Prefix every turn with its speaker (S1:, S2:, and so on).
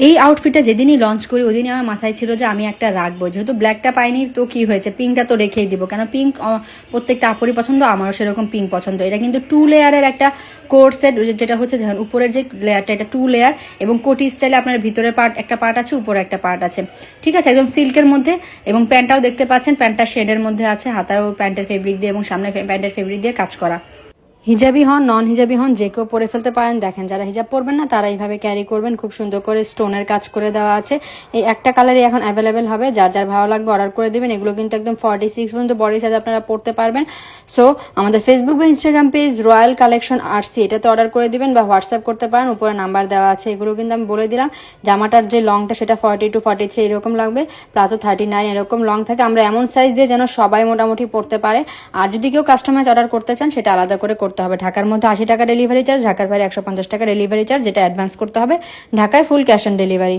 S1: এই আউটফিটটা যেদিনই লঞ্চ করি ওদিনই আমার মাথায় ছিল যে আমি একটা রাখবো, যেহেতু ব্ল্যাকটা পাইনি তো কি হয়েছে, পিঙ্কটা তো রেখেই দিব, কেন পিঙ্ক প্রত্যেকটা আপুরই পছন্দ, আমারও সেরকম পিঙ্ক পছন্দ। এটা কিন্তু 2 লেয়ারের একটা কোট সেট, যেটা হচ্ছে দেখুন উপরের যে লেয়ারটা এটা 2 লেয়ার এবং কোটি স্টাইলে আপনার ভিতরের একটা পার্ট আছে, উপরে একটা পার্ট আছে, ঠিক আছে, একদম সিল্কের মধ্যে। এবং প্যান্টটাও দেখতে পাচ্ছেন, প্যান্টটা শেডের মধ্যে আছে, হাতায়ও প্যান্টের ফেব্রিক দিয়ে এবং সামনে প্যান্টের ফেব্রিক দিয়ে কাজ করা। হিজাবি হন নন হিজাবি হন যে কেউ পরে ফেলতে পারেন। দেখেন যারা হিজাব পরবেন না তারা এইভাবে ক্যারি করবেন, খুব সুন্দর করে স্টোনের কাজ করে দেওয়া আছে। এই একটা কালারই এখন অ্যাভেলেবেল হবে, যার যার ভালো লাগবে অর্ডার করে দেবেন। এগুলো কিন্তু একদম 46 পর্যন্ত বডি সাইজ আপনারা পড়তে পারবেন। সো আমাদের ফেসবুক বা Instagram page royal collection RC, এটাতে অর্ডার করে দিবেন বা হোয়াটসঅ্যাপ করতে পারেন, উপরে নাম্বার দেওয়া আছে। এগুলো কিন্তু আমি বলে দিলাম, জামাটার যে লংটা সেটা 40 to 43 এরকম লাগবে, প্লাসও 39 এরকম লং থাকে। আমরা এমন সাইজ দিয়ে যেন সবাই মোটামুটি পড়তে পারে। আর যদি কেউ কাস্টমাইজ অর্ডার করতে চান সেটা আলাদা করে করতে হবে। ঢাকার মধ্যে 80 টাকা ডেলিভারি চার্জ, ঢাকার বাইরে 150 টাকা ডেলিভারি চার্জ, যেটা অ্যাডভান্স করতে হবে। ঢাকায় ফুল ক্যাশ অন ডেলিভারি।